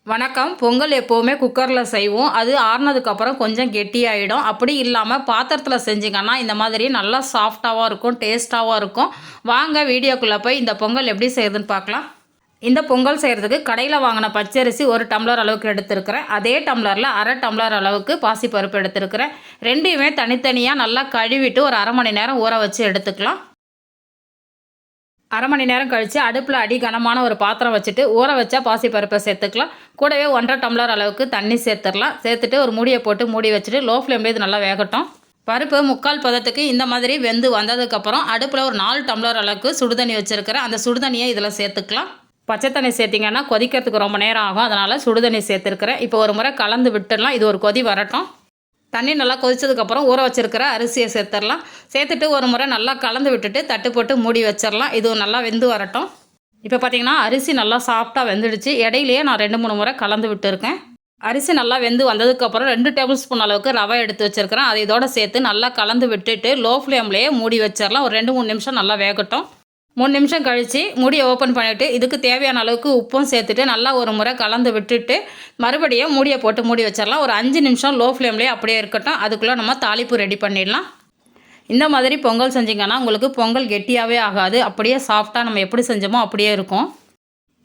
வணக்கம். பொங்கல் எப்போவுமே குக்கரில் செய்வோம். அது ஆறுனதுக்கப்புறம் கொஞ்சம் கெட்டியாயிடும். அப்படி இல்லாமல் பாத்திரத்தில் செஞ்சிங்கன்னா இந்த மாதிரி நல்லா சாஃப்டாகவும் இருக்கும், டேஸ்ட்டாகவும் இருக்கும். வாங்க வீடியோக்குள்ளே போய் இந்த பொங்கல் எப்படி செய்யுதுன்னு பார்க்கலாம். இந்த பொங்கல் செய்கிறதுக்கு கடையில் வாங்கின பச்சரிசி 1 டம்ளர் அளவுக்கு எடுத்துருக்கிறேன். அதே டம்ளரில் அரை டம்ளர் அளவுக்கு பாசிப்பருப்பு எடுத்துருக்கிறேன். ரெண்டையுமே தனித்தனியாக நல்லா கழுவிட்டு ஒரு அரை மணி நேரம் ஊற வச்சு எடுத்துக்கலாம். அரை மணி நேரம் கழித்து அடுப்பில் அடி கனமான ஒரு பாத்திரம் வச்சுட்டு ஊற வச்சா பாசிப்பருப்பை சேர்த்துக்கலாம். கூடவே 1.5 டம்ளர் அளவுக்கு தண்ணி சேர்த்துடலாம். சேர்த்துட்டு ஒரு மூடியை போட்டு மூடி வச்சுட்டு லோ ஃப்ளேம்லேயே இது நல்லா வேகட்டும். பருப்பு 3/4 பதத்துக்கு இந்த மாதிரி வெந்து வந்ததுக்கப்புறம் அடுப்பில் ஒரு 4 டம்ளர் அளவுக்கு சுடுதண்ணி வச்சுருக்கிறேன். அந்த சுடுதண்ணியை இதில் சேர்த்துக்கலாம். பச்சை தண்ணி சேர்த்திங்கன்னா கொதிக்கிறதுக்கு ரொம்ப நேரம் ஆகும். அதனால் சுடுதண்ணி சேர்த்துருக்கிறேன். இப்போ ஒரு முறை கலந்து விட்டுடலாம். இது ஒரு கொதி வரட்டும். தண்ணி நல்லா கொதிச்சதுக்கப்புறம் ஊற வச்சுருக்கிற அரிசியை சேர்த்துடலாம். சேர்த்துட்டு ஒரு முறை நல்லா கலந்து விட்டுட்டு தட்டு போட்டு மூடி வச்சிடலாம். இது நல்லா வெந்து வரட்டும். இப்போ பார்த்திங்கன்னா அரிசி நல்லா சாஃப்டாக வெந்துடுச்சு. இடையிலேயே நான் 2-3 முறை கலந்து விட்டுருக்கேன். அரிசி நல்லா வெந்து வந்ததுக்கப்புறம் 2 டேபிள் ஸ்பூன் அளவுக்கு ரவை எடுத்து வச்சுருக்கிறேன். அதை இதோடு சேர்த்து நல்லா கலந்து விட்டுட்டு லோ ஃப்ளேம்லேயே மூடி வச்சிடலாம். ஒரு 2-3 நிமிஷம் நல்லா வேகட்டும். 3 நிமிஷம் கழித்து மூடியை ஓப்பன் பண்ணிவிட்டு இதுக்கு தேவையான அளவுக்கு உப்பும் சேர்த்துட்டு நல்லா ஒரு முறை கலந்து விட்டுட்டு மறுபடியும் மூடியை போட்டு மூடி வச்சிடலாம். ஒரு 5 நிமிஷம் லோ ஃப்ளேம்லேயே அப்படியே இருக்கட்டும். அதுக்குள்ளே நம்ம தாளிப்பு ரெடி பண்ணிடலாம். இந்த மாதிரி பொங்கல் செஞ்சிங்கன்னா உங்களுக்கு பொங்கல் கெட்டியாகவே ஆகாது. அப்படியே சாஃப்டாக நம்ம எப்படி செஞ்சோமோ அப்படியே இருக்கும்.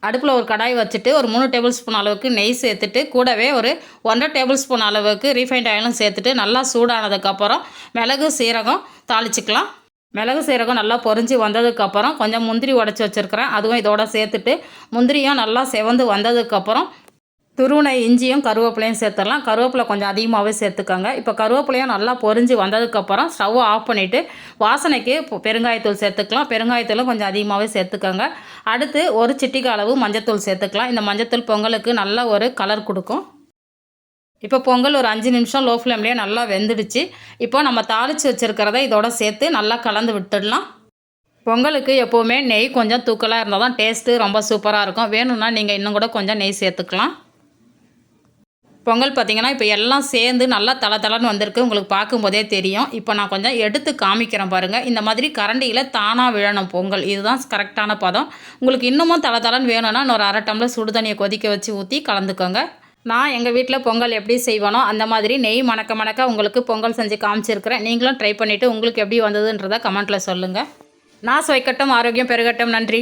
அடுப்பில் ஒரு கடாய் வச்சுட்டு ஒரு 3 டேபிள் ஸ்பூன் அளவுக்கு நெய் சேர்த்துட்டு கூடவே ஒரு 1.5 டேபிள் ஸ்பூன் அளவுக்கு ரீஃபைண்ட் ஆயிலும் சேர்த்துட்டு நல்லா சூடானதுக்கப்புறம் மிளகு சீரகம் தாளிச்சிக்கலாம். மிளகு சீரகம் நல்லா பொரிஞ்சு வந்ததுக்கப்புறம் கொஞ்சம் முந்திரி உடச்சி வச்சுருக்கிறேன். அதுவும் இதோட சேர்த்துட்டு முந்திரியும் நல்லா செவந்து வந்ததுக்கப்புறம் துருவின இஞ்சியும் கருவேப்பிலையும் சேர்த்துடலாம். கருவேப்பிலை கொஞ்சம் அதிகமாகவே சேர்த்துக்கோங்க. இப்போ கருவேப்பிலையும் நல்லா பொரிஞ்சு வந்ததுக்கப்புறம் ஸ்டவ்வை ஆஃப் பண்ணிவிட்டு வாசனைக்கு பெருங்காயத்தூள் சேர்த்துக்கலாம். பெருங்காயத்தூளும் கொஞ்சம் அதிகமாகவே சேர்த்துக்கோங்க. அடுத்து ஒரு சிட்டிகை அளவு மஞ்சத்தூள் சேர்த்துக்கலாம். இந்த மஞ்சத்தூள் பொங்கலுக்கு நல்ல ஒரு கலர் கொடுக்கும். இப்போ பொங்கல் ஒரு 5 நிமிஷம் லோ ஃப்ளேம்லேயே நல்லா வெந்துடுச்சு. இப்போ நம்ம தாளித்து வச்சுருக்கிறத இதோட சேர்த்து நல்லா கலந்து விட்டுடலாம். பொங்கலுக்கு எப்போவுமே நெய் கொஞ்சம் தூக்கலாக இருந்தால் தான் டேஸ்ட்டு ரொம்ப சூப்பராக இருக்கும். வேணும்னா நீங்கள் இன்னும் கூட கொஞ்சம் நெய் சேர்த்துக்கலாம். பொங்கல் பார்த்திங்கன்னா இப்போ எல்லாம் சேர்ந்து நல்லா தளன்னு வந்திருக்கு. உங்களுக்கு பார்க்கும்போதே தெரியும். இப்போ நான் கொஞ்சம் எடுத்து காமிக்கிறேன் பாருங்கள். இந்த மாதிரி கரண்டியில் தானாக விழணும் பொங்கல். இதுதான் கரெக்டான பதம். உங்களுக்கு இன்னமும் தளன்னு வேணும்னா இன்னொரு அரை டம்ளர் சுடு தண்ணியை கொதிக்க வச்சு ஊற்றி கலந்துக்கோங்க. நான் எங்கள் வீட்டில் பொங்கல் எப்படி செய்வேனோ அந்த மாதிரி நெய் மணக்க உங்களுக்கு பொங்கல் செஞ்சு காமிச்சிருக்கிறேன். நீங்களும் ட்ரை பண்ணிவிட்டு உங்களுக்கு எப்படி வந்ததுன்றதை கமெண்ட்டில் சொல்லுங்கள். நான் சுவைக்கட்டும், ஆரோக்கியம் பெருகட்டும். நன்றி.